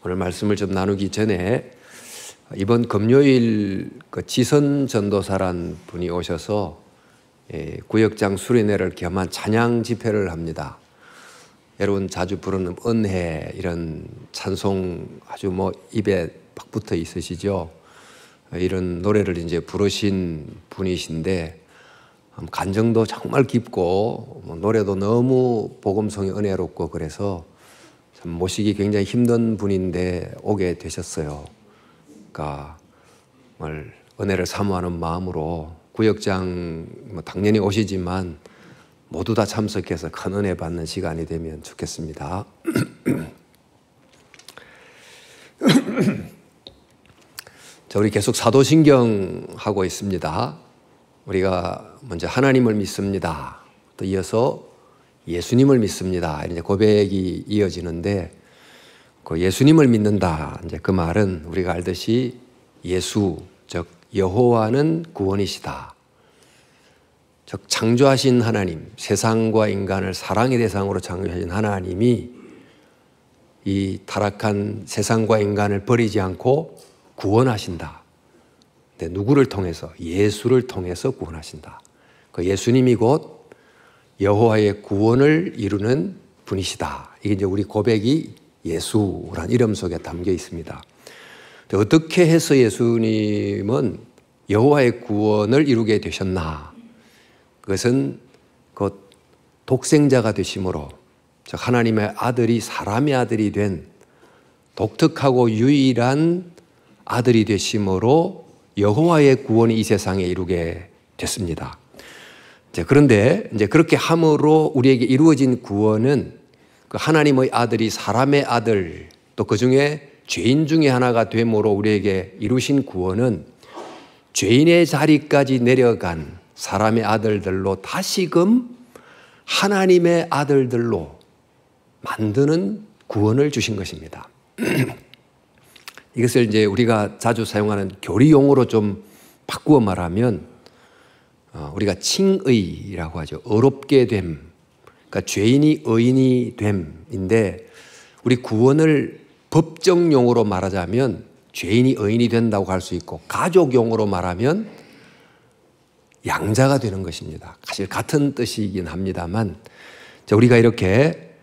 오늘 말씀을 좀 나누기 전에 이번 금요일 지선 전도사란 분이 오셔서 구역장 수련회를 겸한 찬양 집회를 합니다. 여러분 자주 부르는 은혜 이런 찬송 아주 입에 팍 붙어 있으시죠? 이런 노래를 이제 부르신 분이신데 간정도 정말 깊고 노래도 너무 복음성이 은혜롭고 그래서 참 모시기 굉장히 힘든 분인데 오게 되셨어요. 그러니까 정말 은혜를 사모하는 마음으로 구역장 당연히 오시지만 모두 다 참석해서 큰 은혜 받는 시간이 되면 좋겠습니다. 자, 우리 계속 사도신경 하고 있습니다. 우리가 먼저 하나님을 믿습니다. 또 이어서 예수님을 믿습니다. 이제 고백이 이어지는데 그 예수님을 믿는다. 이제 그 말은 우리가 알듯이 예수, 즉 여호와는 구원이시다. 즉 창조하신 하나님, 세상과 인간을 사랑의 대상으로 창조하신 하나님이 이 타락한 세상과 인간을 버리지 않고 구원하신다. 근데 누구를 통해서? 예수를 통해서 구원하신다. 그 예수님이 곧 여호와의 구원을 이루는 분이시다. 이게 이제 우리 고백이 예수란 이름 속에 담겨 있습니다. 어떻게 해서 예수님은 여호와의 구원을 이루게 되셨나? 그것은 곧 독생자가 되심으로, 즉 하나님의 아들이 사람의 아들이 된 독특하고 유일한 아들이 되심으로 여호와의 구원이 이 세상에 이루게 됐습니다. 그런데 이제 그렇게 함으로 우리에게 이루어진 구원은 그 하나님의 아들이 사람의 아들, 또 그 중에 죄인 중에 하나가 됨으로 우리에게 이루신 구원은 죄인의 자리까지 내려간 사람의 아들들로 다시금 하나님의 아들들로 만드는 구원을 주신 것입니다. 이것을 이제 우리가 자주 사용하는 교리용어로 좀 바꾸어 말하면 우리가 칭의라고 하죠. 의롭게 됨. 그러니까 죄인이 의인이 됨인데 우리 구원을 법정용어로 말하자면 죄인이 의인이 된다고 할 수 있고 가족용어로 말하면 양자가 되는 것입니다. 사실 같은 뜻이긴 합니다만 우리가 이렇게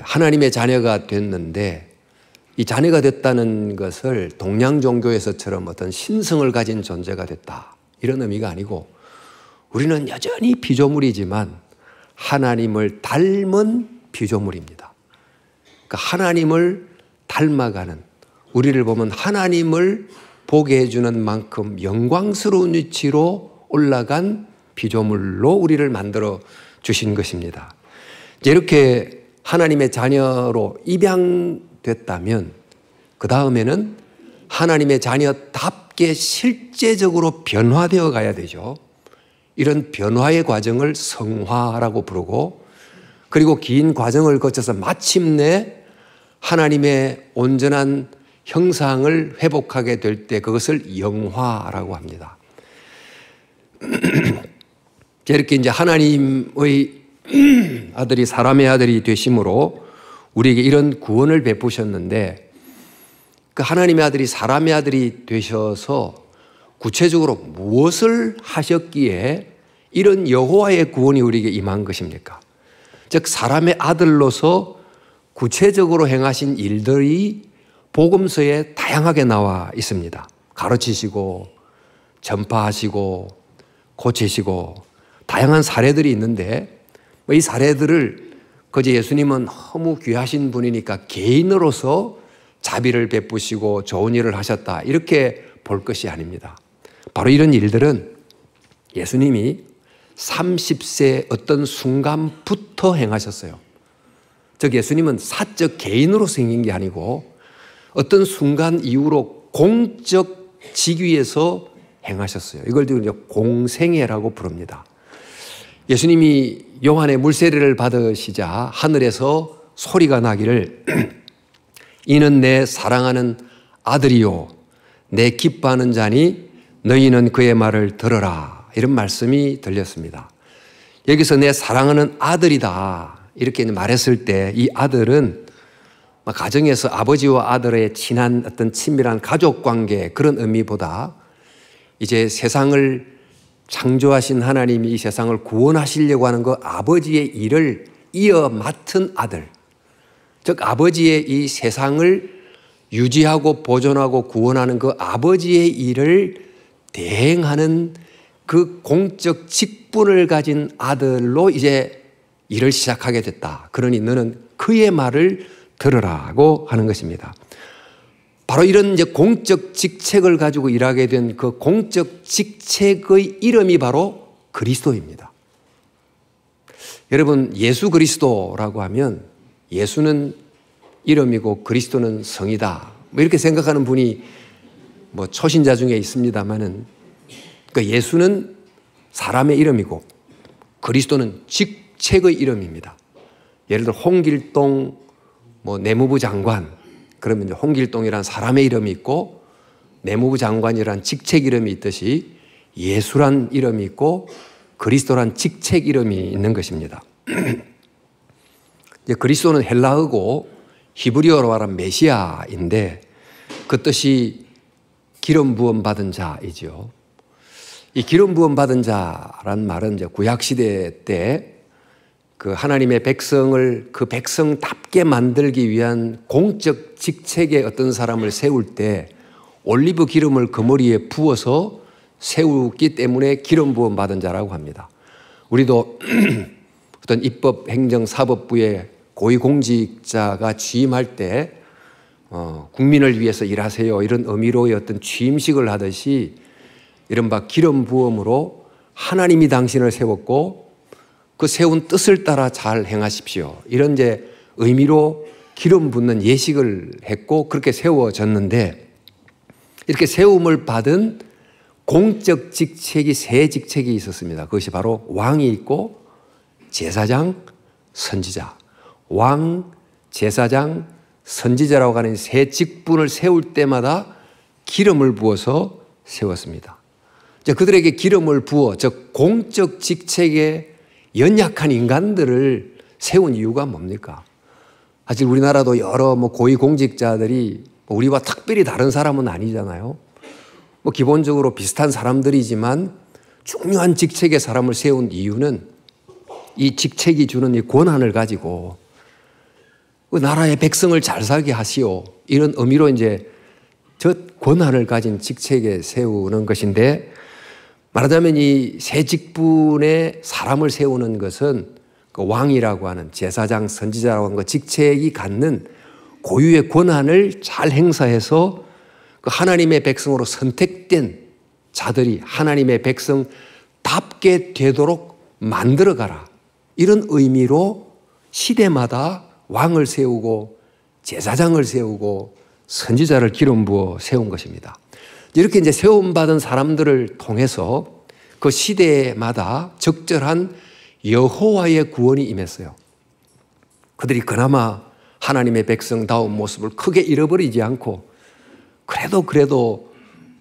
하나님의 자녀가 됐는데 이 자녀가 됐다는 것을 동양 종교에서처럼 어떤 신성을 가진 존재가 됐다 이런 의미가 아니고 우리는 여전히 피조물이지만 하나님을 닮은 피조물입니다. 그러니까 하나님을 닮아가는, 우리를 보면 하나님을 보게 해주는 만큼 영광스러운 위치로 올라간 피조물로 우리를 만들어 주신 것입니다. 이렇게 하나님의 자녀로 입양됐다면 그 다음에는 하나님의 자녀답게 실제적으로 변화되어 가야 되죠. 이런 변화의 과정을 성화라고 부르고 그리고 긴 과정을 거쳐서 마침내 하나님의 온전한 형상을 회복하게 될 때 그것을 영화라고 합니다. 이렇게 이제 하나님의 아들이 사람의 아들이 되심으로 우리에게 이런 구원을 베푸셨는데 그 하나님의 아들이 사람의 아들이 되셔서 구체적으로 무엇을 하셨기에 이런 여호와의 구원이 우리에게 임한 것입니까? 즉 사람의 아들로서 구체적으로 행하신 일들이 복음서에 다양하게 나와 있습니다. 가르치시고 전파하시고 고치시고 다양한 사례들이 있는데 이 사례들을 그저 예수님은 너무 귀하신 분이니까 개인으로서 자비를 베푸시고 좋은 일을 하셨다 이렇게 볼 것이 아닙니다. 바로 이런 일들은 예수님이 30세 어떤 순간부터 행하셨어요. 즉 예수님은 사적 개인으로 생긴 게 아니고 어떤 순간 이후로 공적 직위에서 행하셨어요. 이걸 이제 공생애라고 부릅니다. 예수님이 요한의 물세례를 받으시자 하늘에서 소리가 나기를 이는 내 사랑하는 아들이요 내 기뻐하는 자니 너희는 그의 말을 들어라 이런 말씀이 들렸습니다. 여기서 내 사랑하는 아들이다 이렇게 말했을 때 이 아들은 가정에서 아버지와 아들의 친한 어떤 친밀한 가족 관계 그런 의미보다 이제 세상을 창조하신 하나님이 이 세상을 구원하시려고 하는 그 아버지의 일을 이어 맡은 아들, 즉 아버지의 이 세상을 유지하고 보존하고 구원하는 그 아버지의 일을 대행하는 그 공적 직분을 가진 아들로 이제 일을 시작하게 됐다. 그러니 너는 그의 말을 들으라고 하는 것입니다. 바로 이런 이제 공적 직책을 가지고 일하게 된 그 공적 직책의 이름이 바로 그리스도입니다. 여러분, 예수 그리스도라고 하면 예수는 이름이고 그리스도는 성이다. 뭐 이렇게 생각하는 분이 뭐 초신자 중에 있습니다만은, 그러니까 예수는 사람의 이름이고 그리스도는 직책의 이름입니다. 예를 들어 홍길동 뭐 내무부 장관, 그러면 이제 홍길동이란 사람의 이름이 있고 내무부 장관이란 직책 이름이 있듯이 예수란 이름이 있고 그리스도란 직책 이름이 있는 것입니다. 이제 그리스도는 헬라어고 히브리어로 말하면 메시아인데 그 뜻이 기름 부음 받은 자이죠. 이 기름 부음 받은 자란 말은 이제 구약 시대 때 그 하나님의 백성을 그 백성답게 만들기 위한 공적 직책의 어떤 사람을 세울 때 올리브 기름을 그 머리에 부어서 세우기 때문에 기름 부음 받은 자라고 합니다. 우리도 어떤 입법, 행정, 사법부의 고위공직자가 취임할 때 국민을 위해서 일하세요 이런 의미로의 어떤 취임식을 하듯이 이른바 기름 부음으로 하나님이 당신을 세웠고 그 세운 뜻을 따라 잘 행하십시오. 이런 이제 의미로 기름 붓는 예식을 했고 그렇게 세워졌는데 이렇게 세움을 받은 공적 직책이 세 직책이 있었습니다. 그것이 바로 왕이 있고 제사장, 선지자. 왕, 제사장, 선지자라고 하는 세 직분을 세울 때마다 기름을 부어서 세웠습니다. 이제 그들에게 기름을 부어 즉 공적 직책에 연약한 인간들을 세운 이유가 뭡니까? 사실 우리나라도 여러 고위공직자들이 우리와 특별히 다른 사람은 아니잖아요. 기본적으로 비슷한 사람들이지만 중요한 직책의 사람을 세운 이유는 이 직책이 주는 이 권한을 가지고 그 나라의 백성을 잘 살게 하시오. 이런 의미로 이제 저 권한을 가진 직책에 세우는 것인데 말하자면 이 세 직분의 사람을 세우는 것은 그 왕이라고 하는 제사장, 선지자라고 하는 그 직책이 갖는 고유의 권한을 잘 행사해서 그 하나님의 백성으로 선택된 자들이 하나님의 백성답게 되도록 만들어가라. 이런 의미로 시대마다 왕을 세우고 제사장을 세우고 선지자를 기름 부어 세운 것입니다. 이렇게 이제 세움받은 사람들을 통해서 그 시대마다 적절한 여호와의 구원이 임했어요. 그들이 그나마 하나님의 백성다운 모습을 크게 잃어버리지 않고 그래도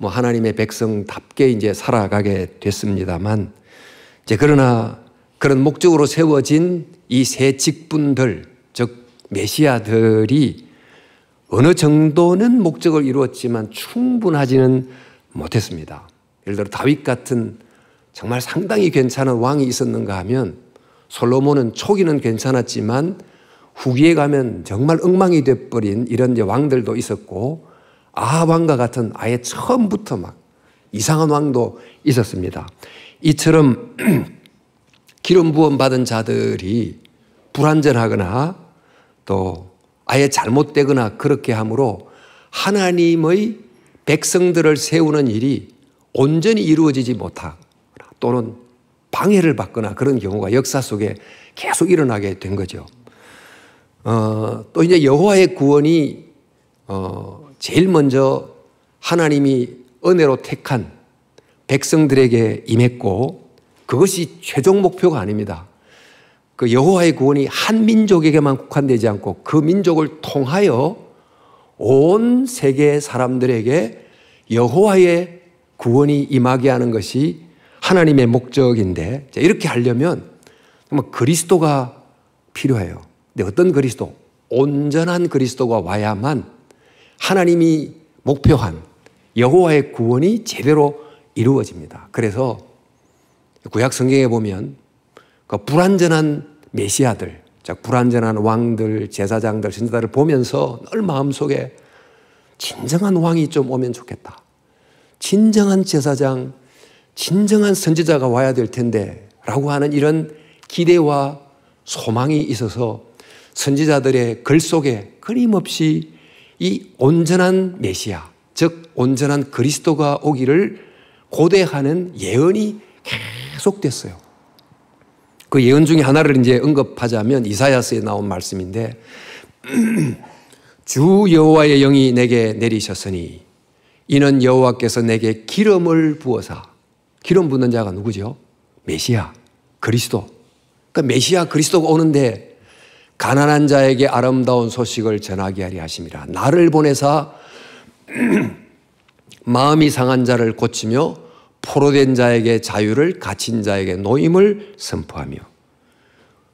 하나님의 백성답게 이제 살아가게 됐습니다만 이제 그러나 그런 목적으로 세워진 이 세 직분들, 즉 메시아들이 어느 정도는 목적을 이루었지만 충분하지는 못했습니다. 예를 들어 다윗 같은 정말 상당히 괜찮은 왕이 있었는가 하면 솔로몬은 초기는 괜찮았지만 후기에 가면 정말 엉망이 돼버린 이런 이제 왕들도 있었고 아합 왕과 같은 아예 처음부터 막 이상한 왕도 있었습니다. 이처럼 기름 부음 받은 자들이 불완전하거나 또 아예 잘못되거나 그렇게 함으로 하나님의 백성들을 세우는 일이 온전히 이루어지지 못하거나 또는 방해를 받거나 그런 경우가 역사 속에 계속 일어나게 된 거죠. 또 이제 여호와의 구원이 제일 먼저 하나님이 은혜로 택한 백성들에게 임했고 그것이 최종 목표가 아닙니다. 그 여호와의 구원이 한 민족에게만 국한되지 않고 그 민족을 통하여 온 세계 사람들에게 여호와의 구원이 임하게 하는 것이 하나님의 목적인데 이렇게 하려면 정말 그리스도가 필요해요. 근데 어떤 그리스도? 온전한 그리스도가 와야만 하나님이 목표한 여호와의 구원이 제대로 이루어집니다. 그래서 구약 성경에 보면 그 불완전한 메시아들, 불완전한 왕들, 제사장들, 선지자들을 보면서 늘 마음속에 진정한 왕이 좀 오면 좋겠다. 진정한 제사장, 진정한 선지자가 와야 될 텐데 라고 하는 이런 기대와 소망이 있어서 선지자들의 글 속에 끊임없이 이 온전한 메시아, 즉 온전한 그리스도가 오기를 고대하는 예언이 계속됐어요. 그 예언 중에 하나를 이제 언급하자면 이사야서에 나온 말씀인데 주 여호와의 영이 내게 내리셨으니 이는 여호와께서 내게 기름을 부어사. 기름 붓는 자가 누구죠? 메시아, 그리스도. 그러니까 메시아 그리스도가 오는데 가난한 자에게 아름다운 소식을 전하게 하리 하심이라. 나를 보내사 마음이 상한 자를 고치며 포로된 자에게 자유를, 갇힌 자에게 노임을 선포하며.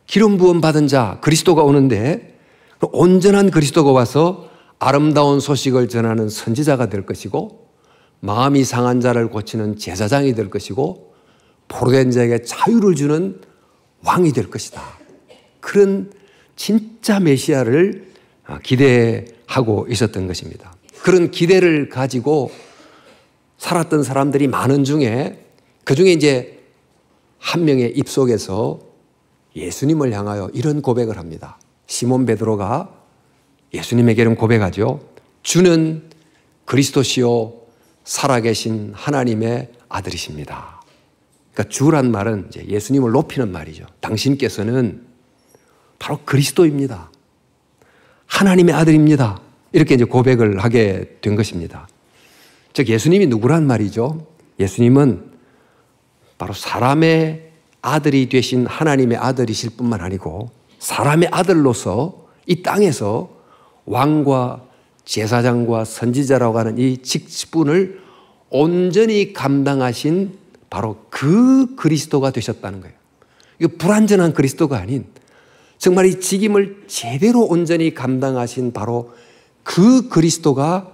기름 부음 받은 자 그리스도가 오는데 온전한 그리스도가 와서 아름다운 소식을 전하는 선지자가 될 것이고, 마음이 상한 자를 고치는 제사장이 될 것이고, 포로된 자에게 자유를 주는 왕이 될 것이다. 그런 진짜 메시아를 기대하고 있었던 것입니다. 그런 기대를 가지고 살았던 사람들이 많은 중에, 그 중에 이제 한 명의 입속에서 예수님을 향하여 이런 고백을 합니다. 시몬 베드로가 예수님에게는 고백하죠. 주는 그리스도시요 살아계신 하나님의 아들이십니다. 그러니까 주란 말은 이제 예수님을 높이는 말이죠. 당신께서는 바로 그리스도입니다. 하나님의 아들입니다. 이렇게 이제 고백을 하게 된 것입니다. 즉 예수님이 누구란 말이죠? 예수님은 바로 사람의 아들이 되신 하나님의 아들이실 뿐만 아니고 사람의 아들로서 이 땅에서 왕과 제사장과 선지자라고 하는 이 직분을 온전히 감당하신 바로 그 그리스도가 되셨다는 거예요. 이거 불완전한 그리스도가 아닌 정말 이 직임을 제대로 온전히 감당하신 바로 그 그리스도가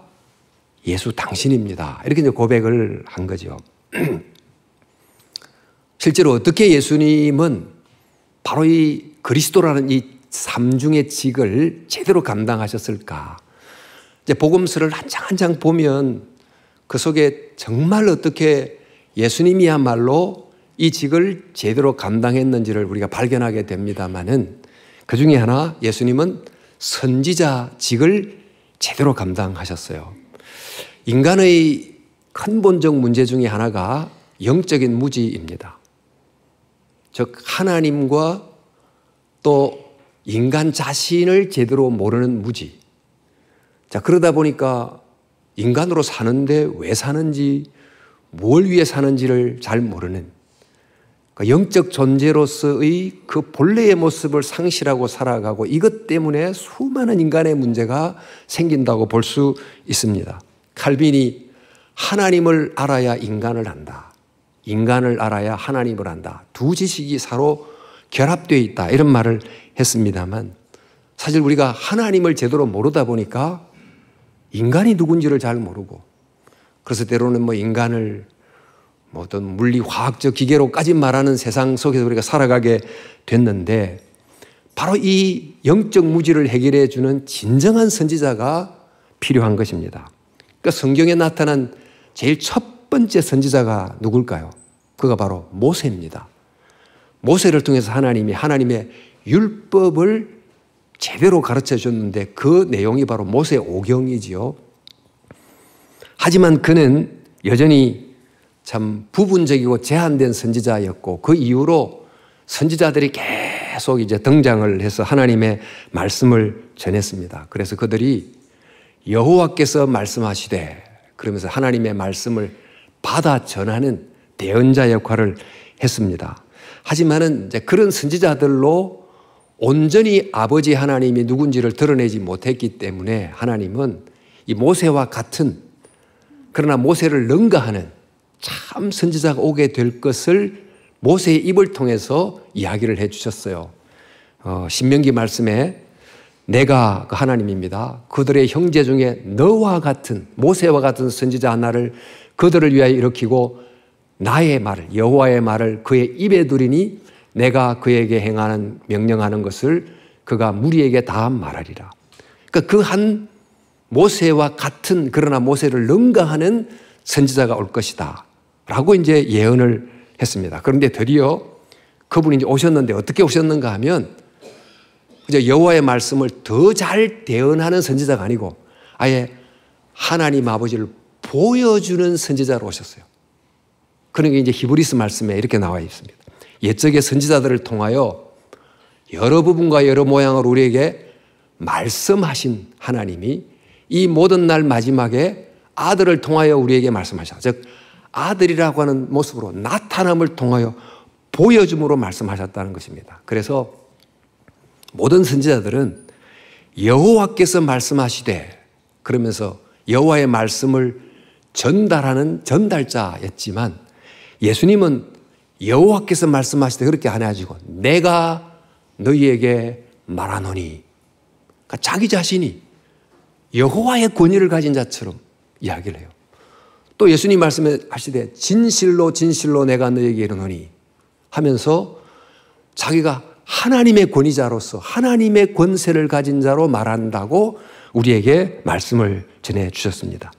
예수 당신입니다. 이렇게 이제 고백을 한 거죠. 실제로 어떻게 예수님은 바로 이 그리스도라는 이 삼중의 직을 제대로 감당하셨을까? 이제 복음서를 한 장 한 장 보면 그 속에 정말 어떻게 예수님이야말로 이 직을 제대로 감당했는지를 우리가 발견하게 됩니다만은 그 중에 하나 예수님은 선지자 직을 제대로 감당하셨어요. 인간의 근본적 문제 중에 하나가 영적인 무지입니다. 즉 하나님과 또 인간 자신을 제대로 모르는 무지. 자, 그러다 보니까 인간으로 사는데 왜 사는지, 뭘 위해 사는지를 잘 모르는, 그러니까 영적 존재로서의 그 본래의 모습을 상실하고 살아가고, 이것 때문에 수많은 인간의 문제가 생긴다고 볼 수 있습니다. 칼빈이 하나님을 알아야 인간을 안다, 인간을 알아야 하나님을 안다, 두 지식이 서로 결합되어 있다, 이런 말을 했습니다만, 사실 우리가 하나님을 제대로 모르다 보니까 인간이 누군지를 잘 모르고, 그래서 때로는 뭐 인간을 뭐 어떤 물리 화학적 기계로까지 말하는 세상 속에서 우리가 살아가게 됐는데, 바로 이 영적 무지를 해결해 주는 진정한 선지자가 필요한 것입니다. 그러니까 성경에 나타난 제일 첫 번째 선지자가 누굴까요? 그가 바로 모세입니다. 모세를 통해서 하나님이 하나님의 율법을 제대로 가르쳐 줬는데 그 내용이 바로 모세 오경이지요. 하지만 그는 여전히 참 부분적이고 제한된 선지자였고, 그 이후로 선지자들이 계속 이제 등장을 해서 하나님의 말씀을 전했습니다. 그래서 그들이 여호와께서 말씀하시되, 그러면서 하나님의 말씀을 받아 전하는 대언자 역할을 했습니다. 하지만은 이제 그런 선지자들로 온전히 아버지 하나님이 누군지를 드러내지 못했기 때문에 하나님은 이 모세와 같은, 그러나 모세를 능가하는 참 선지자가 오게 될 것을 모세의 입을 통해서 이야기를 해 주셨어요. 신명기 말씀에 내가 그 하나님입니다. 그들의 형제 중에 너와 같은 모세와 같은 선지자 하나를 그들을 위하여 일으키고 나의 말을 여호와의 말을 그의 입에 두리니 내가 그에게 행하는 명령하는 것을 그가 무리에게 다 말하리라. 그러니까 그 한 모세와 같은 그러나 모세를 능가하는 선지자가 올 것이다 라고 이제 예언을 했습니다. 그런데 드디어 그분이 이제 오셨는데 어떻게 오셨는가 하면 그저 여호와의 말씀을 더 잘 대언하는 선지자가 아니고 아예 하나님 아버지를 보여주는 선지자로 오셨어요. 그러니까 이제 히브리서 말씀에 이렇게 나와 있습니다. 옛적의 선지자들을 통하여 여러 부분과 여러 모양으로 우리에게 말씀하신 하나님이 이 모든 날 마지막에 아들을 통하여 우리에게 말씀하셨다. 즉 아들이라고 하는 모습으로 나타남을 통하여 보여줌으로 말씀하셨다는 것입니다. 그래서 모든 선지자들은 여호와께서 말씀하시되 그러면서 여호와의 말씀을 전달하는 전달자였지만 예수님은 여호와께서 말씀하시되 그렇게 안 해가지고 내가 너희에게 말하노니 그러니까 자기 자신이 여호와의 권위를 가진 자처럼 이야기를 해요. 또 예수님 말씀하시되 진실로 진실로 내가 너희에게 이르노니 하면서 자기가 하나님의 권위자로서 하나님의 권세를 가진 자로 말한다고 우리에게 말씀을 전해 주셨습니다.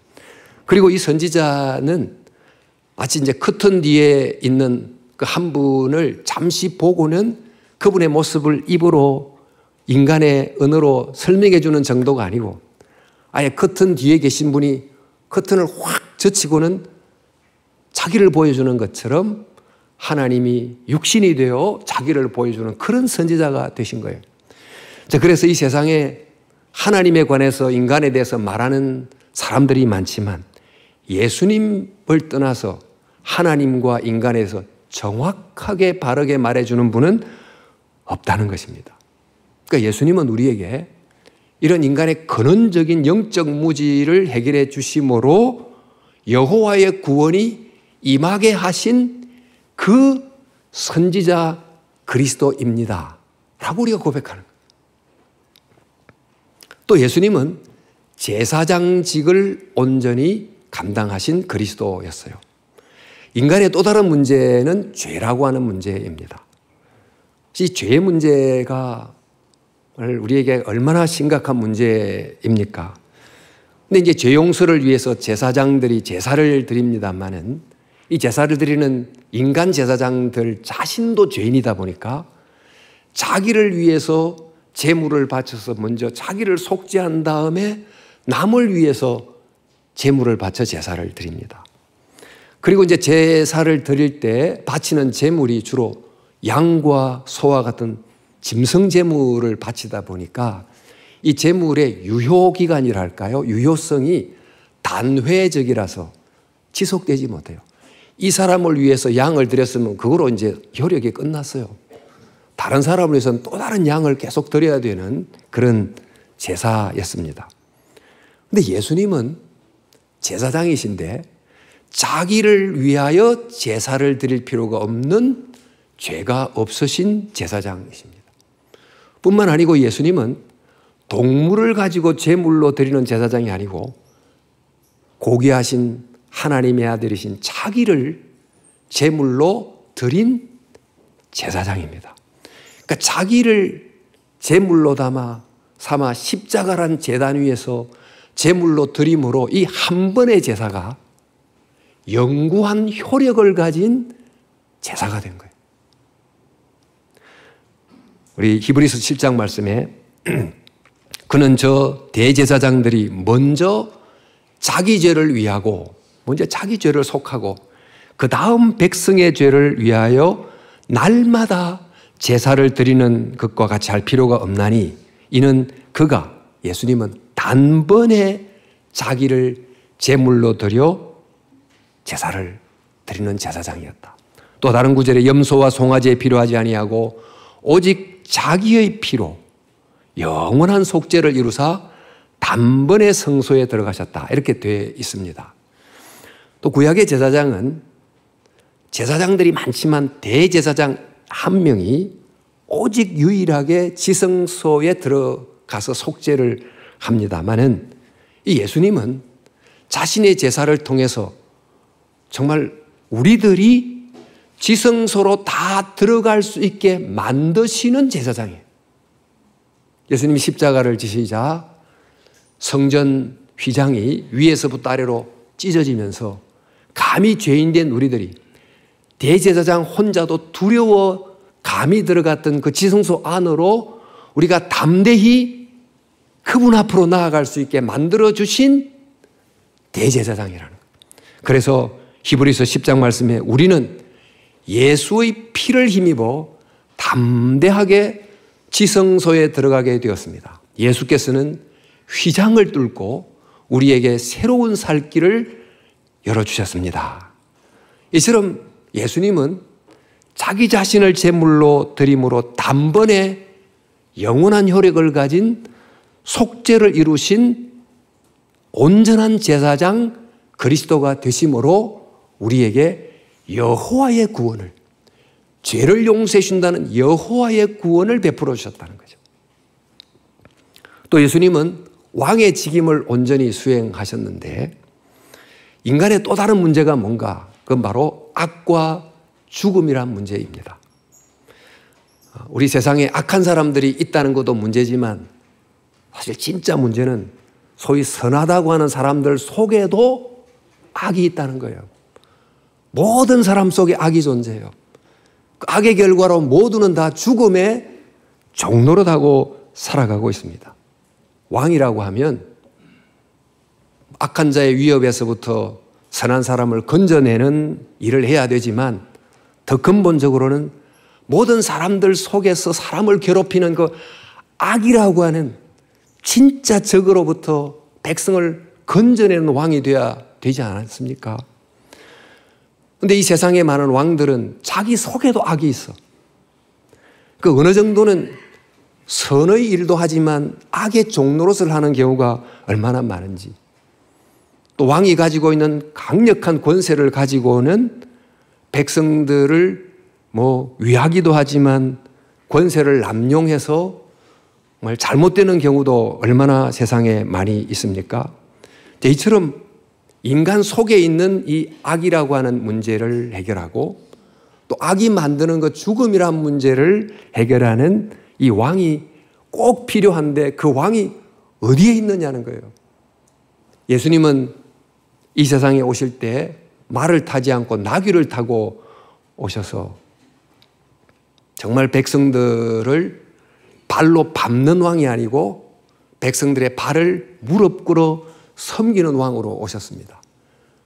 그리고 이 선지자는 마치 이제 커튼 뒤에 있는 그 한 분을 잠시 보고는 그분의 모습을 입으로 인간의 언어로 설명해 주는 정도가 아니고 아예 커튼 뒤에 계신 분이 커튼을 확 젖히고는 자기를 보여주는 것처럼 하나님이 육신이 되어 자기를 보여주는 그런 선지자가 되신 거예요. 그래서 이 세상에 하나님에 관해서 인간에 대해서 말하는 사람들이 많지만 예수님을 떠나서 하나님과 인간에서 정확하게 바르게 말해주는 분은 없다는 것입니다. 그러니까 예수님은 우리에게 이런 인간의 근원적인 영적 무지를 해결해 주심으로 여호와의 구원이 임하게 하신 그 선지자 그리스도입니다 라고 우리가 고백하는 거예요. 또 예수님은 제사장직을 온전히 감당하신 그리스도였어요. 인간의 또 다른 문제는 죄라고 하는 문제입니다. 이 죄의 문제가 우리에게 얼마나 심각한 문제입니까? 근데 이제 죄 용서를 위해서 제사장들이 제사를 드립니다만은 이 제사를 드리는 인간 제사장들 자신도 죄인이다 보니까 자기를 위해서 제물을 바쳐서 먼저 자기를 속죄한 다음에 남을 위해서 제물을 바쳐 제사를 드립니다. 그리고 이제 제사를 드릴 때 바치는 제물이 주로 양과 소와 같은 짐승 제물을 바치다 보니까 이 제물의 유효기간이랄까요? 유효성이 단회적이라서 지속되지 못해요. 이 사람을 위해서 양을 드렸으면 그거로 이제 효력이 끝났어요. 다른 사람을 위해서는 또 다른 양을 계속 드려야 되는 그런 제사였습니다. 근데 예수님은 제사장이신데 자기를 위하여 제사를 드릴 필요가 없는 죄가 없으신 제사장이십니다. 뿐만 아니고 예수님은 동물을 가지고 제물로 드리는 제사장이 아니고 고귀하신 하나님의 아들이신 자기를 제물로 드린 제사장입니다. 그러니까 자기를 제물로 삼아 십자가란 제단 위에서 제물로 드림으로 이 한 번의 제사가 영구한 효력을 가진 제사가 된 거예요. 우리 히브리서 7장 말씀에 그는 저 대제사장들이 먼저 자기 죄를 위하고 먼저 자기 죄를 속하고 그 다음 백성의 죄를 위하여 날마다 제사를 드리는 것과 같이 할 필요가 없나니 이는 그가 예수님은 단번에 자기를 제물로 드려 제사를 드리는 제사장이었다. 또 다른 구절에 염소와 송아지에 필요하지 아니하고 오직 자기의 피로 영원한 속죄를 이루사 단번에 성소에 들어가셨다. 이렇게 되어 있습니다. 또 구약의 제사장은 제사장들이 많지만 대제사장 한 명이 오직 유일하게 지성소에 가서 속죄를 합니다마는 이 예수님은 자신의 제사를 통해서 정말 우리들이 지성소로 다 들어갈 수 있게 만드시는 제사장이에요. 예수님이 십자가를 지시자 성전 휘장이 위에서부터 아래로 찢어지면서 감히 죄인된 우리들이 대제사장 혼자도 두려워 감히 들어갔던 그 지성소 안으로 우리가 담대히 그분 앞으로 나아갈 수 있게 만들어주신 대제사장이라는 거예요. 그래서 히브리서 10장 말씀에 우리는 예수의 피를 힘입어 담대하게 지성소에 들어가게 되었습니다. 예수께서는 휘장을 뚫고 우리에게 새로운 살 길을 열어주셨습니다. 이처럼 예수님은 자기 자신을 제물로 드림으로 단번에 영원한 효력을 가진 속죄를 이루신 온전한 제사장 그리스도가 되심으로 우리에게 여호와의 구원을, 죄를 용서해 준다는 여호와의 구원을 베풀어 주셨다는 거죠. 또 예수님은 왕의 직임을 온전히 수행하셨는데 인간의 또 다른 문제가 뭔가? 그건 바로 악과 죽음이란 문제입니다. 우리 세상에 악한 사람들이 있다는 것도 문제지만 사실 진짜 문제는 소위 선하다고 하는 사람들 속에도 악이 있다는 거예요. 모든 사람 속에 악이 존재해요. 그 악의 결과로 모두는 다 죽음의 종노릇하고 살아가고 있습니다. 왕이라고 하면 악한 자의 위협에서부터 선한 사람을 건져내는 일을 해야 되지만 더 근본적으로는 모든 사람들 속에서 사람을 괴롭히는 그 악이라고 하는 진짜 적으로부터 백성을 건져내는 왕이 돼야 되지 않았습니까? 그런데 이 세상에 많은 왕들은 자기 속에도 악이 있어. 그 어느 정도는 선의 일도 하지만 악의 종노릇을 하는 경우가 얼마나 많은지. 또 왕이 가지고 있는 강력한 권세를 가지고는 백성들을 위하기도 하지만 권세를 남용해서 정말 잘못되는 경우도 얼마나 세상에 많이 있습니까? 이처럼 인간 속에 있는 이 악이라고 하는 문제를 해결하고 또 악이 만드는 그 죽음이라는 문제를 해결하는 이 왕이 꼭 필요한데 그 왕이 어디에 있느냐는 거예요. 예수님은 이 세상에 오실 때 말을 타지 않고 나귀를 타고 오셔서 정말 백성들을 발로 밟는 왕이 아니고 백성들의 발을 무릎 꿇어 섬기는 왕으로 오셨습니다.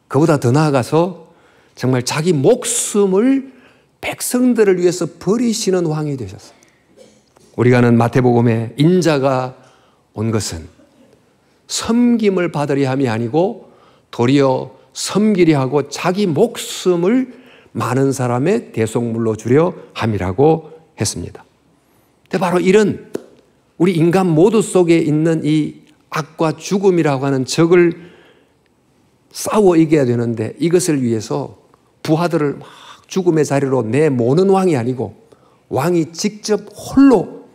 그보다 더 나아가서 정말 자기 목숨을 백성들을 위해서 버리시는 왕이 되셨어요. 우리가 아는 마태복음에 인자가 온 것은 섬김을 받으려 함이 아니고 도리어 섬기려 하고 자기 목숨을 많은 사람의 대속물로 주려 함이라고 했습니다. 바로 이런 우리 인간 모두 속에 있는 이 악과 죽음이라고 하는 적을 싸워 이겨야 되는데 이것을 위해서 부하들을 막 죽음의 자리로 내모는 왕이 아니고 왕이 직접 홀로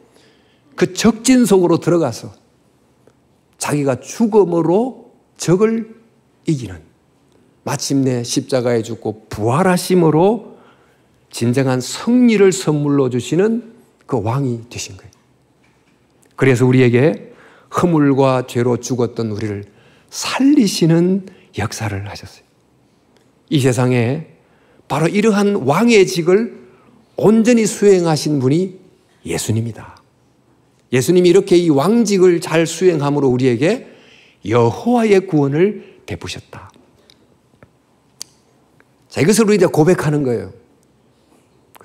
그 적진 속으로 들어가서 자기가 죽음으로 적을 이기는 마침내 십자가에 죽고 부활하심으로 진정한 승리를 선물로 주시는 그 왕이 되신 거예요. 그래서 우리에게 허물과 죄로 죽었던 우리를 살리시는 역사를 하셨어요. 이 세상에 바로 이러한 왕의 직을 온전히 수행하신 분이 예수님이다. 예수님이 이렇게 이 왕직을 잘 수행함으로 우리에게 여호와의 구원을 베푸셨다. 자, 이것을 우리 이제 고백하는 거예요.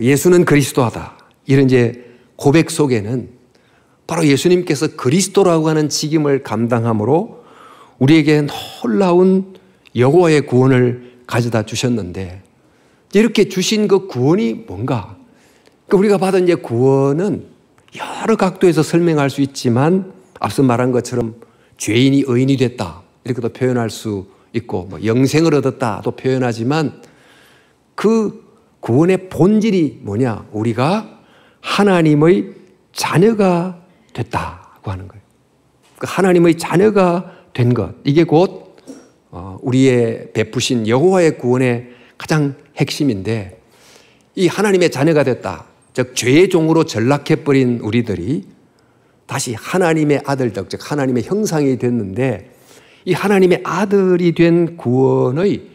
예수는 그리스도하다. 이런 이제 고백 속에는 바로 예수님께서 그리스도라고 하는 직임을 감당함으로 우리에게 놀라운 여호와의 구원을 가져다 주셨는데 이렇게 주신 그 구원이 뭔가? 우리가 받은 이제 구원은 여러 각도에서 설명할 수 있지만 앞서 말한 것처럼 죄인이 의인이 됐다 이렇게도 표현할 수 있고 영생을 얻었다도 표현하지만 그 구원의 본질이 뭐냐? 우리가 하나님의 자녀가 됐다고 하는 거예요. 하나님의 자녀가 된 것, 이게 곧 우리의 베푸신 여호와의 구원의 가장 핵심인데, 이 하나님의 자녀가 됐다, 즉 죄의 종으로 전락해버린 우리들이 다시 하나님의 아들들, 즉 하나님의 형상이 됐는데, 이 하나님의 아들이 된 구원의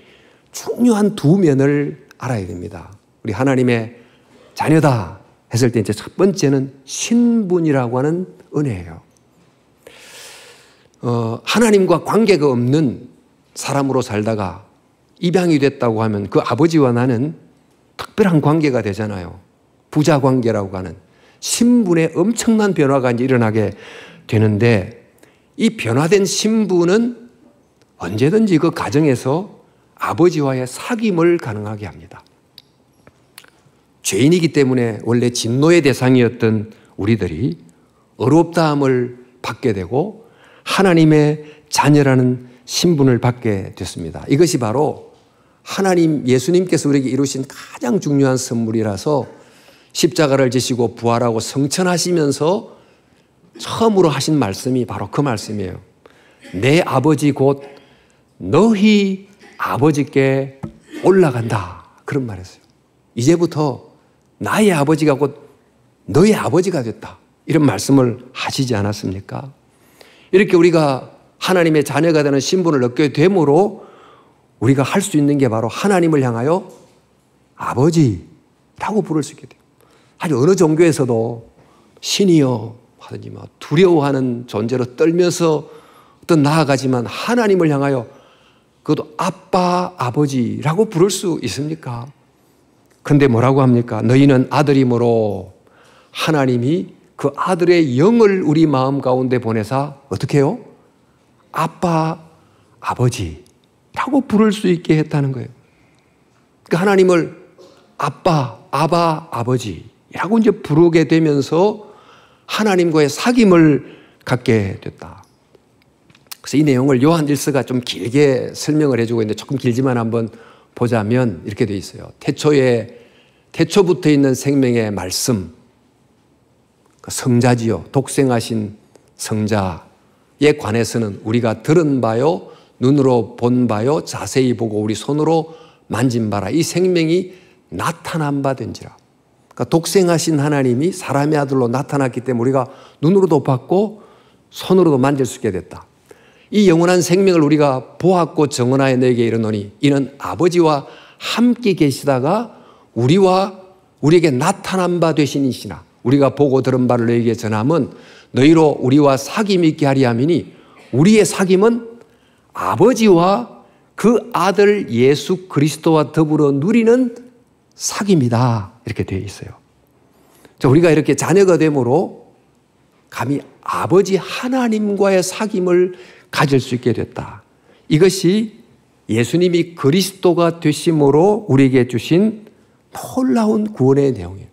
중요한 두 면을 알아야 됩니다. 우리 하나님의 자녀다 했을 때 이제 첫 번째는 신분이라고 하는 은혜예요. 하나님과 관계가 없는 사람으로 살다가 입양이 됐다고 하면 그 아버지와 나는 특별한 관계가 되잖아요. 부자 관계라고 하는 신분의 엄청난 변화가 이제 일어나게 되는데, 이 변화된 신분은 언제든지 그 가정에서 아버지와의 사귐을 가능하게 합니다. 죄인이기 때문에 원래 진노의 대상이었던 우리들이 의롭다함을 받게 되고 하나님의 자녀라는 신분을 받게 됐습니다. 이것이 바로 하나님 예수님께서 우리에게 이루신 가장 중요한 선물이라서 십자가를 지시고 부활하고 성천하시면서 처음으로 하신 말씀이 바로 그 말씀이에요. 내 아버지 곧 너희 아버지께 올라간다, 그런 말이었어요. 이제부터 나의 아버지가 곧 너의 아버지가 됐다, 이런 말씀을 하시지 않았습니까? 이렇게 우리가 하나님의 자녀가 되는 신분을 얻게 됨으로 우리가 할 수 있는 게 바로 하나님을 향하여 아버지라고 부를 수 있게 돼요. 아니, 어느 종교에서도 신이여 하든지 두려워하는 존재로 떨면서 어떤 나아가지만 하나님을 향하여 그것도 아빠, 아버지라고 부를 수 있습니까? 근데 뭐라고 합니까? 너희는 아들이므로 하나님이 그 아들의 영을 우리 마음 가운데 보내사 어떻게 해요? 아빠, 아버지라고 부를 수 있게 했다는 거예요. 그러니까 하나님을 아빠, 아바, 아버지라고 이제 부르게 되면서 하나님과의 사귐을 갖게 됐다. 그래서 이 내용을 요한 1서가 좀 길게 설명을 해주고 있는데 조금 길지만 한번 보자면 이렇게 되어 있어요. 태초부터 있는 생명의 말씀, 성자지요, 독생하신 성자에 관해서는 우리가 들은 바요, 눈으로 본 바요, 자세히 보고 우리 손으로 만진 바라. 이 생명이 나타난 바 된지라. 그러니까 독생하신 하나님이 사람의 아들로 나타났기 때문에 우리가 눈으로도 봤고 손으로도 만질 수 있게 됐다. 이 영원한 생명을 우리가 보았고 정언하여 너에게 이르노니 이는 아버지와 함께 계시다가 우리에게 나타난 바 되신 이시나 우리가 보고 들은 바를 너에게 전함은 너희로 우리와 사귐 있게 하리 함이니 우리의 사귐은 아버지와 그 아들 예수 그리스도와 더불어 누리는 사귐이다, 이렇게 되어 있어요. 우리가 이렇게 자녀가 됨으로 감히 아버지 하나님과의 사귐을 가질 수 있게 됐다. 이것이 예수님이 그리스도가 되심으로 우리에게 주신 놀라운 구원의 내용이에요.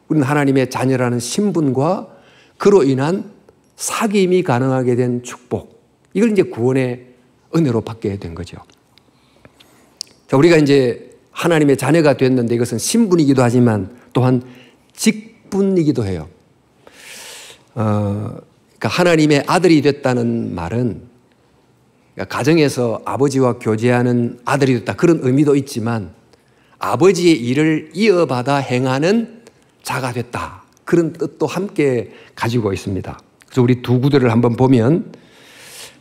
우리는 하나님의 자녀라는 신분과 그로 인한 사귐이 가능하게 된 축복, 이걸 이제 구원의 은혜로 받게 된 거죠. 자, 우리가 이제 하나님의 자녀가 됐는데 이것은 신분이기도 하지만 또한 직분이기도 해요. 그러니까 하나님의 아들이 됐다는 말은 그러니까 가정에서 아버지와 교제하는 아들이 됐다, 그런 의미도 있지만 아버지의 일을 이어받아 행하는 자가 됐다, 그런 뜻도 함께 가지고 있습니다. 그래서 우리 두 구절을 한번 보면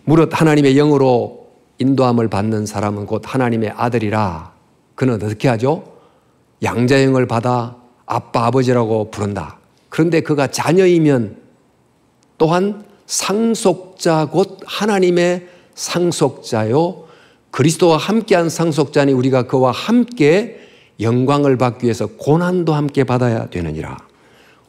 무릇 하나님의 영으로 인도함을 받는 사람은 곧 하나님의 아들이라. 그는 어떻게 하죠? 양자형을 받아 아빠, 아버지라고 부른다. 그런데 그가 자녀이면 또한 상속자 곧 하나님의 상속자요 그리스도와 함께한 상속자니 우리가 그와 함께 영광을 받기 위해서 고난도 함께 받아야 되느니라.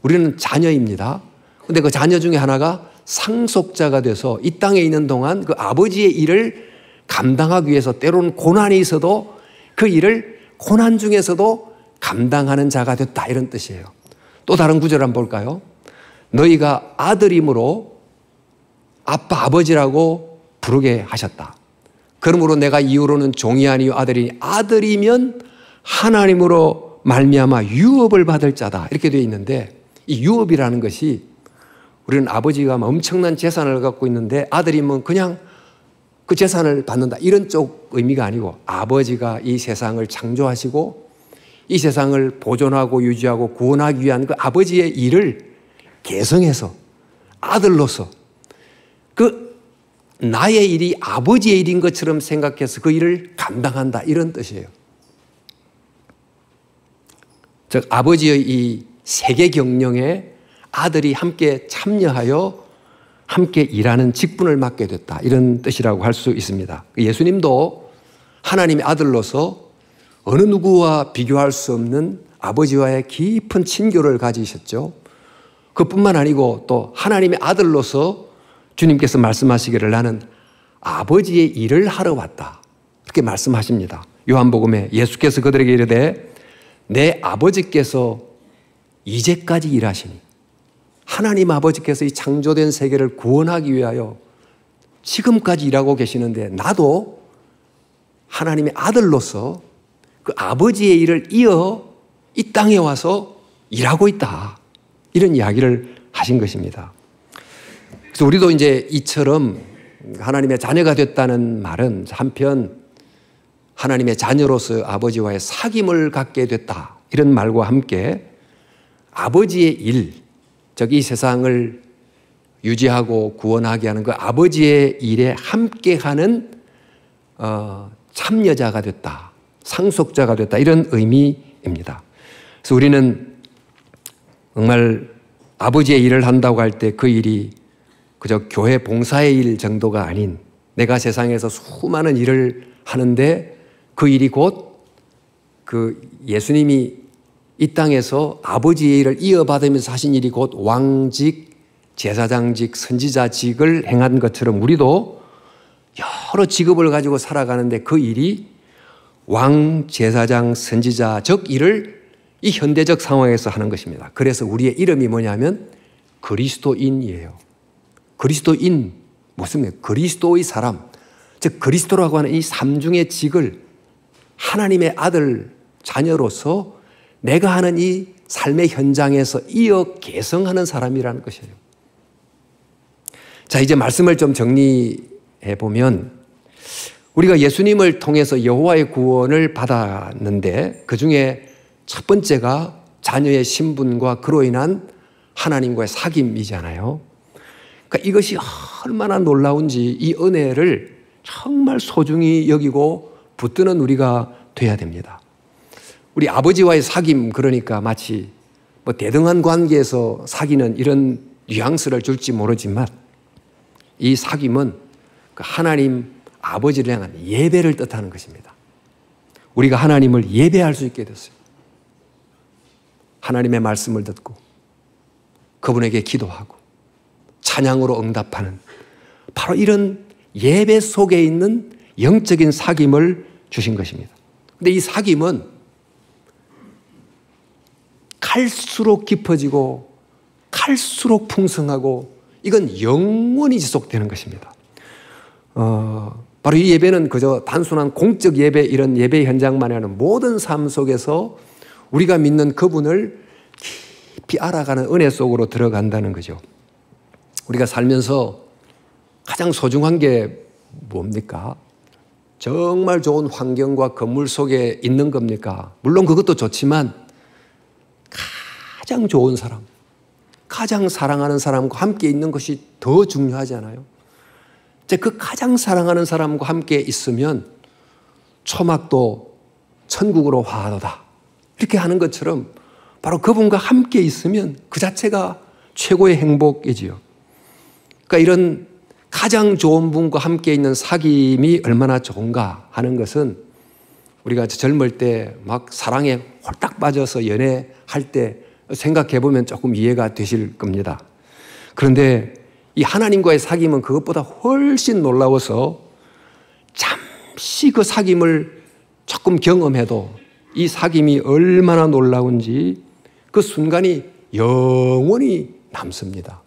우리는 자녀입니다. 그런데 그 자녀 중에 하나가 상속자가 돼서 이 땅에 있는 동안 그 아버지의 일을 감당하기 위해서 때로는 고난이 있어도 그 일을 고난 중에서도 감당하는 자가 됐다, 이런 뜻이에요. 또 다른 구절 한번 볼까요? 너희가 아들이므로 아빠, 아버지라고 부르게 하셨다. 그러므로 내가 이후로는 종이 아니요 아들이니 아들이면 하나님으로 말미암아 유업을 받을 자다, 이렇게 되어 있는데 이 유업이라는 것이 우리는 아버지가 엄청난 재산을 갖고 있는데 아들이면 그냥 그 재산을 받는다, 이런 쪽 의미가 아니고, 아버지가 이 세상을 창조하시고 이 세상을 보존하고 유지하고 구원하기 위한 그 아버지의 일을 계승해서 아들로서 그 나의 일이 아버지의 일인 것처럼 생각해서 그 일을 감당한다, 이런 뜻이에요. 즉 아버지의 이 세계 경영에 아들이 함께 참여하여 함께 일하는 직분을 맡게 됐다, 이런 뜻이라고 할 수 있습니다. 예수님도 하나님의 아들로서 어느 누구와 비교할 수 없는 아버지와의 깊은 친교를 가지셨죠. 그뿐만 아니고 또 하나님의 아들로서 주님께서 말씀하시기를 나는 아버지의 일을 하러 왔다, 그렇게 말씀하십니다. 요한복음에 예수께서 그들에게 이르되 내 아버지께서 이제까지 일하시니, 하나님 아버지께서 이 창조된 세계를 구원하기 위하여 지금까지 일하고 계시는데 나도 하나님의 아들로서 그 아버지의 일을 이어 이 땅에 와서 일하고 있다, 이런 이야기를 하신 것입니다. 그래서 우리도 이제 이처럼 하나님의 자녀가 됐다는 말은 한편 하나님의 자녀로서 아버지와의 사귐을 갖게 됐다, 이런 말과 함께 아버지의 일, 즉 이 세상을 유지하고 구원하게 하는 그 아버지의 일에 함께하는 참여자가 됐다, 상속자가 됐다, 이런 의미입니다. 그래서 우리는 정말 아버지의 일을 한다고 할 때 그 일이 그저 교회 봉사의 일 정도가 아닌, 내가 세상에서 수많은 일을 하는데 그 일이 곧 그 예수님이 이 땅에서 아버지의 일을 이어받으면서 하신 일이 곧 왕직, 제사장직, 선지자직을 행한 것처럼 우리도 여러 직업을 가지고 살아가는데 그 일이 왕, 제사장, 선지자적 일을 이 현대적 상황에서 하는 것입니다. 그래서 우리의 이름이 뭐냐면 그리스도인이에요. 그리스도인, 무슨 말이에요? 그리스도의 사람, 즉 그리스도라고 하는 이 삼중의 직을 하나님의 아들, 자녀로서 내가 하는 이 삶의 현장에서 이어 계승하는 사람이라는 것이에요. 자, 이제 말씀을 좀 정리해 보면 우리가 예수님을 통해서 여호와의 구원을 받았는데 그 중에 첫 번째가 자녀의 신분과 그로 인한 하나님과의 사귐이잖아요. 그러니까 이것이 얼마나 놀라운지 이 은혜를 정말 소중히 여기고 붙드는 우리가 돼야 됩니다. 우리 아버지와의 사귐, 그러니까 마치 뭐 대등한 관계에서 사귀는 이런 뉘앙스를 줄지 모르지만 이 사귐은 그 하나님 아버지를 향한 예배를 뜻하는 것입니다. 우리가 하나님을 예배할 수 있게 됐어요. 하나님의 말씀을 듣고 그분에게 기도하고 찬양으로 응답하는 바로 이런 예배 속에 있는 영적인 사귐을 주신 것입니다. 근데 이 사귐은 갈수록 깊어지고 갈수록 풍성하고 이건 영원히 지속되는 것입니다. 바로 이 예배는 그저 단순한 공적 예배, 이런 예배 현장만이 아니라 모든 삶 속에서 우리가 믿는 그분을 깊이 알아가는 은혜 속으로 들어간다는 거죠. 우리가 살면서 가장 소중한 게 뭡니까? 정말 좋은 환경과 건물 속에 있는 겁니까? 물론 그것도 좋지만 가장 좋은 사람, 가장 사랑하는 사람과 함께 있는 것이 더 중요하지 않아요? 그 가장 사랑하는 사람과 함께 있으면 초막도 천국으로 화하도다, 이렇게 하는 것처럼 바로 그분과 함께 있으면 그 자체가 최고의 행복이지요. 그러니까 이런 가장 좋은 분과 함께 있는 사귐이 얼마나 좋은가 하는 것은 우리가 젊을 때 막 사랑에 홀딱 빠져서 연애할 때 생각해 보면 조금 이해가 되실 겁니다. 그런데 이 하나님과의 사귐은 그것보다 훨씬 놀라워서 잠시 그 사귐을 조금 경험해도 이 사귐이 얼마나 놀라운지 그 순간이 영원히 남습니다.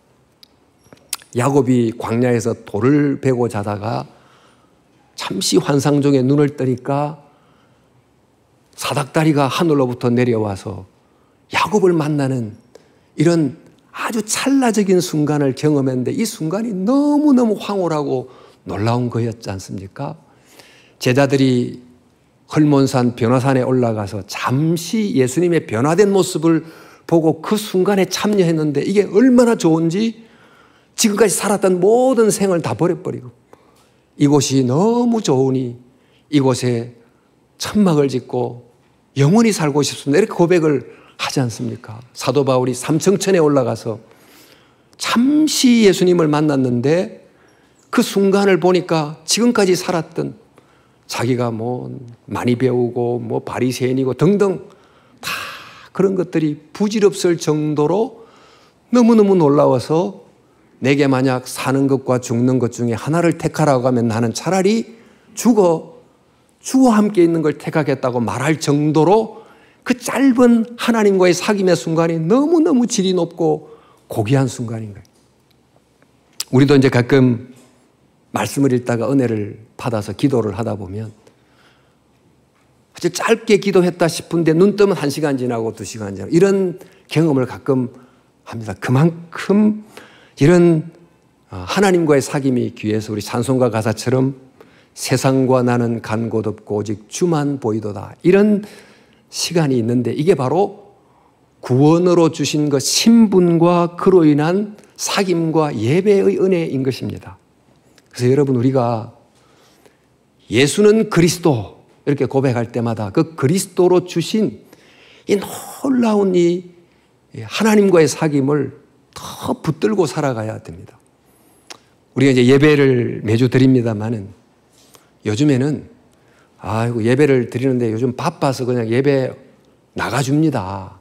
야곱이 광야에서 돌을 베고 자다가 잠시 환상 중에 눈을 뜨니까 사닥다리가 하늘로부터 내려와서 야곱을 만나는 이런 아주 찰나적인 순간을 경험했는데 이 순간이 너무너무 황홀하고 놀라운 거였지 않습니까? 제자들이 헐몬산 변화산에 올라가서 잠시 예수님의 변화된 모습을 보고 그 순간에 참여했는데 이게 얼마나 좋은지 지금까지 살았던 모든 생을 다 버려버리고 이곳이 너무 좋으니 이곳에 천막을 짓고 영원히 살고 싶습니다. 이렇게 고백을 하지 않습니까? 사도 바울이 삼청천에 올라가서 잠시 예수님을 만났는데 그 순간을 보니까 지금까지 살았던 자기가 뭐 많이 배우고 뭐 바리새인이고 등등 다 그런 것들이 부질없을 정도로 너무너무 놀라워서 내게 만약 사는 것과 죽는 것 중에 하나를 택하라고 하면 나는 차라리 주와 함께 있는 걸 택하겠다고 말할 정도로 그 짧은 하나님과의 사귐의 순간이 너무너무 질이 높고 고귀한 순간인 거예요. 우리도 이제 가끔 말씀을 읽다가 은혜를 받아서 기도를 하다 보면 아주 짧게 기도했다 싶은데 눈 뜨면 1시간 지나고 2시간 지나고 이런 경험을 가끔 합니다. 그만큼 이런 하나님과의 사귐이 귀해서 우리 찬송가 가사처럼 세상과 나는 간 곳 없고 오직 주만 보이도다. 이런 시간이 있는데 이게 바로 구원으로 주신 그 신분과 그로 인한 사귐과 예배의 은혜인 것입니다. 그래서 여러분 우리가 예수는 그리스도 이렇게 고백할 때마다 그 그리스도로 주신 이 놀라운 이 하나님과의 사귐을 더 붙들고 살아가야 됩니다. 우리가 이제 예배를 매주 드립니다만은 요즘에는 아이고 예배를 드리는데 요즘 바빠서 그냥 예배 나가줍니다.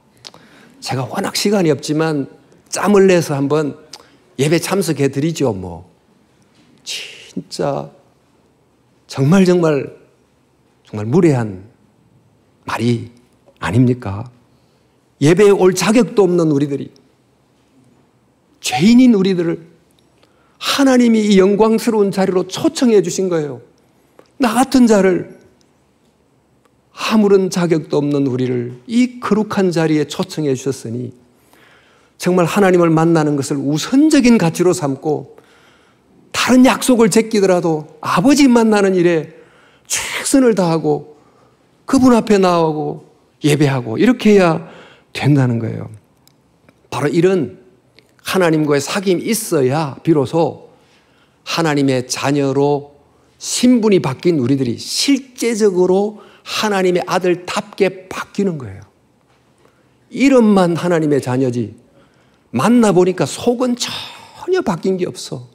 제가 워낙 시간이 없지만 짬을 내서 한번 예배 참석해 드리죠. 뭐 진짜 정말 무례한 말이 아닙니까? 예배에 올 자격도 없는 우리들이 죄인인 우리들을 하나님이 이 영광스러운 자리로 초청해 주신 거예요. 나 같은 자를 아무런 자격도 없는 우리를 이 거룩한 자리에 초청해 주셨으니 정말 하나님을 만나는 것을 우선적인 가치로 삼고 다른 약속을 제끼더라도 아버지 만나는 일에 최선을 다하고 그분 앞에 나오고 예배하고 이렇게 해야 된다는 거예요. 바로 이런 하나님과의 사귐이 있어야 비로소 하나님의 자녀로 신분이 바뀐 우리들이 실제적으로 하나님의 아들답게 바뀌는 거예요. 이름만 하나님의 자녀지 만나보니까 속은 전혀 바뀐 게 없어.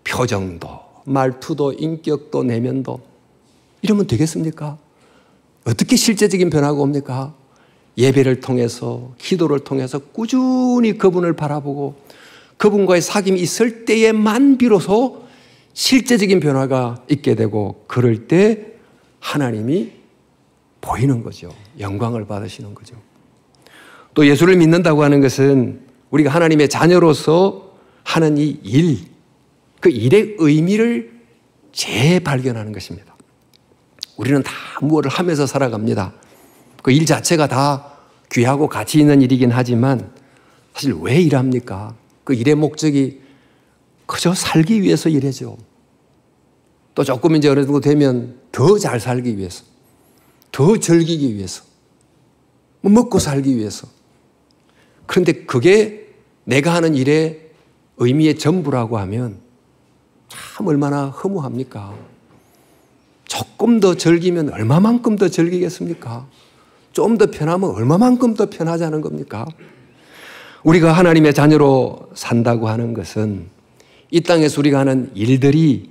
표정도 말투도 인격도 내면도 이러면 되겠습니까? 어떻게 실제적인 변화가 옵니까? 예배를 통해서 기도를 통해서 꾸준히 그분을 바라보고 그분과의 사귐이 있을 때에만 비로소 실제적인 변화가 있게 되고 그럴 때 하나님이 보이는 거죠. 영광을 받으시는 거죠. 또 예수를 믿는다고 하는 것은 우리가 하나님의 자녀로서 하는 이 일, 그 일의 의미를 재발견하는 것입니다. 우리는 다 무엇을 하면서 살아갑니다. 그 일 자체가 다 귀하고 가치 있는 일이긴 하지만 사실 왜 일합니까? 그 일의 목적이 그저 살기 위해서 일하죠. 또 조금 이제 어느 정도 되면 더 잘 살기 위해서, 더 즐기기 위해서, 먹고 살기 위해서. 그런데 그게 내가 하는 일의 의미의 전부라고 하면 참 얼마나 허무합니까? 조금 더 즐기면 얼마만큼 더 즐기겠습니까? 좀 더 편하면 얼마만큼 더 편하자는 겁니까? 우리가 하나님의 자녀로 산다고 하는 것은 이 땅에서 우리가 하는 일들이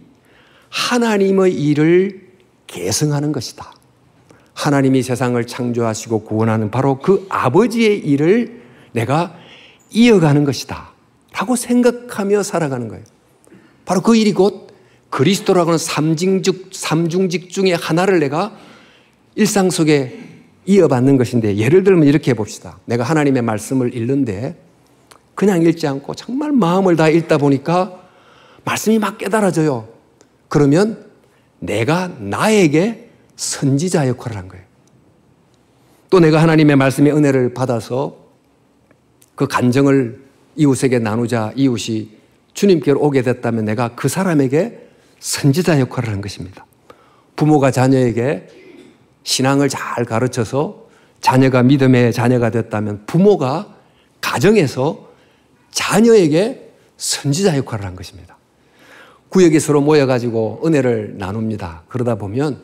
하나님의 일을 계승하는 것이다. 하나님이 세상을 창조하시고 구원하는 바로 그 아버지의 일을 내가 이어가는 것이다 라고 생각하며 살아가는 거예요. 바로 그 일이 곧 그리스도라고 하는 삼중직 중에 하나를 내가 일상 속에 이어받는 것인데, 예를 들면 이렇게 해봅시다. 내가 하나님의 말씀을 읽는데 그냥 읽지 않고 정말 마음을 다 읽다 보니까 말씀이 막 깨달아져요. 그러면 내가 나에게 선지자 역할을 한 거예요. 또 내가 하나님의 말씀의 은혜를 받아서 그 간증을 이웃에게 나누자 이웃이 주님께로 오게 됐다면 내가 그 사람에게 선지자 역할을 한 것입니다. 부모가 자녀에게 신앙을 잘 가르쳐서 자녀가 믿음의 자녀가 됐다면 부모가 가정에서 자녀에게 선지자 역할을 한 것입니다. 구역에 서로 모여가지고 은혜를 나눕니다. 그러다 보면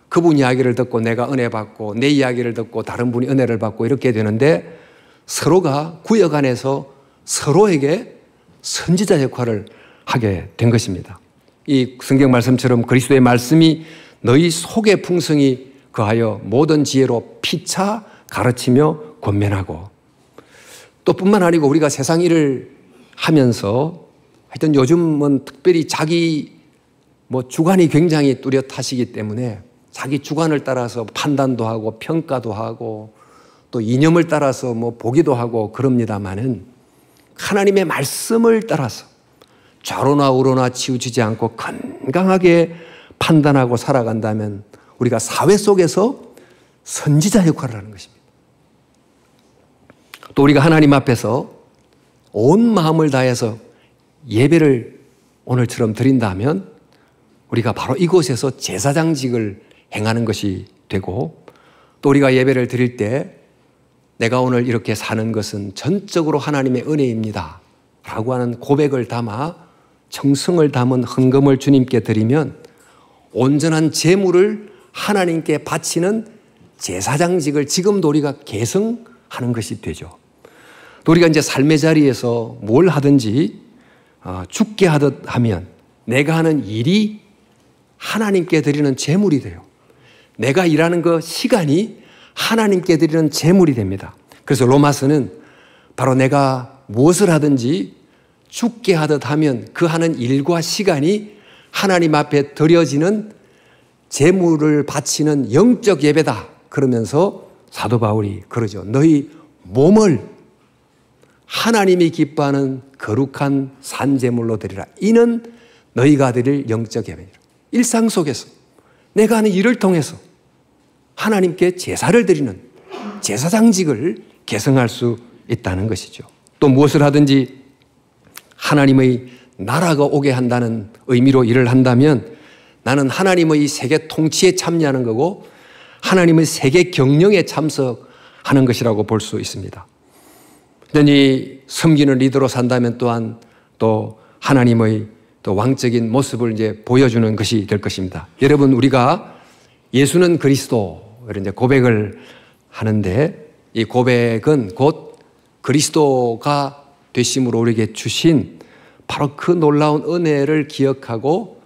그분 이야기를 듣고 내가 은혜 받고 내 이야기를 듣고 다른 분이 은혜를 받고 이렇게 되는데 서로가 구역 안에서 서로에게 선지자 역할을 하게 된 것입니다. 이 성경 말씀처럼 그리스도의 말씀이 너희 속에 풍성히 거하여 모든 지혜로 피차 가르치며 권면하고, 또 뿐만 아니고 우리가 세상 일을 하면서 하여튼 요즘은 특별히 자기 주관이 굉장히 뚜렷하시기 때문에 자기 주관을 따라서 판단도 하고 평가도 하고 또 이념을 따라서 보기도 하고 그럽니다마는 하나님의 말씀을 따라서 좌로나 우로나 치우치지 않고 건강하게 판단하고 살아간다면 우리가 사회 속에서 선지자 역할을 하는 것입니다. 또 우리가 하나님 앞에서 온 마음을 다해서 예배를 오늘처럼 드린다면 우리가 바로 이곳에서 제사장직을 행하는 것이 되고, 또 우리가 예배를 드릴 때 내가 오늘 이렇게 사는 것은 전적으로 하나님의 은혜입니다 라고 하는 고백을 담아 정성을 담은 헌금을 주님께 드리면 온전한 제물을 하나님께 바치는 제사장직을 지금도 우리가 계승하는 것이 되죠. 또 우리가 이제 삶의 자리에서 뭘 하든지 죽게 하듯 하면 내가 하는 일이 하나님께 드리는 제물이 돼요. 내가 일하는 그 시간이 하나님께 드리는 제물이 됩니다. 그래서 로마서는 바로 내가 무엇을 하든지 죽게 하듯 하면 그 하는 일과 시간이 하나님 앞에 드려지는 제물을 바치는 영적 예배다 그러면서 사도 바울이 그러죠. 너희 몸을 하나님이 기뻐하는 거룩한 산제물로 드리라. 이는 너희가 드릴 영적 예배니라. 일상 속에서 내가 하는 일을 통해서 하나님께 제사를 드리는 제사장직을 계승할 수 있다는 것이죠. 또 무엇을 하든지 하나님의 나라가 오게 한다는 의미로 일을 한다면 나는 하나님의 세계 통치에 참여하는 거고 하나님의 세계 경영에 참석하는 것이라고 볼 수 있습니다. 여전히 섬기는 리더로 산다면 또한 또 하나님의 또 왕적인 모습을 이제 보여주는 것이 될 것입니다. 여러분, 우리가 예수는 그리스도를 이제 고백을 하는데 이 고백은 곧 그리스도가 되심으로 우리에게 주신 바로 그 놀라운 은혜를 기억하고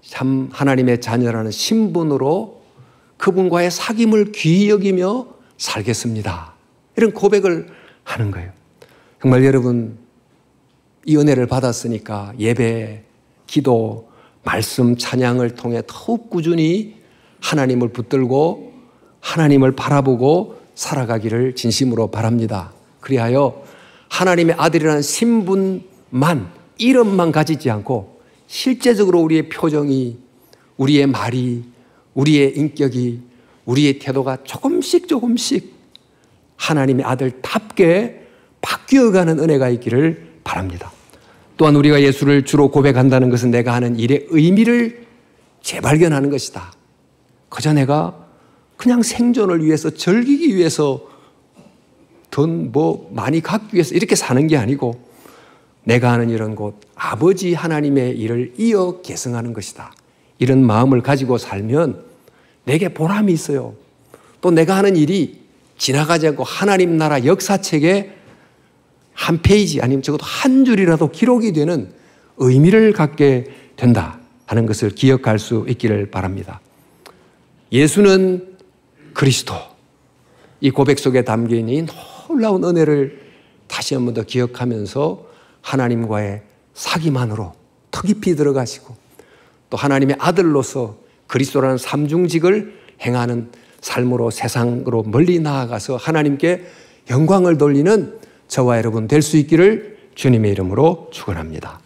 참 하나님의 자녀라는 신분으로 그분과의 사귐을 귀히 여기며 살겠습니다. 이런 고백을 하는 거예요. 정말 여러분, 이 은혜를 받았으니까 예배, 기도, 말씀, 찬양을 통해 더욱 꾸준히 하나님을 붙들고 하나님을 바라보고 살아가기를 진심으로 바랍니다. 그리하여 하나님의 아들이라는 신분만, 이름만 가지지 않고 실제적으로 우리의 표정이, 우리의 말이, 우리의 인격이, 우리의 태도가 조금씩 하나님의 아들답게 바뀌어가는 은혜가 있기를 바랍니다. 또한 우리가 예수를 주로 고백한다는 것은 내가 하는 일의 의미를 재발견하는 것이다. 그저 내가 그냥 생존을 위해서, 즐기기 위해서, 돈 많이 갖기 위해서 이렇게 사는 게 아니고 내가 하는 일은 곧 아버지 하나님의 일을 이어 계승하는 것이다. 이런 마음을 가지고 살면 내게 보람이 있어요. 또 내가 하는 일이 지나가지 않고 하나님 나라 역사책에 한 페이지 아니면 적어도 한 줄이라도 기록이 되는 의미를 갖게 된다 하는 것을 기억할 수 있기를 바랍니다. 예수는 그리스도, 이 고백 속에 담겨있는 놀라운 은혜를 다시 한 번 더 기억하면서 하나님과의 사귐 더 깊이 들어가시고 또 하나님의 아들로서 그리스도라는 삼중직을 행하는 삶으로 세상으로 멀리 나아가서 하나님께 영광을 돌리는 저와 여러분 될 수 있기를 주님의 이름으로 축원합니다.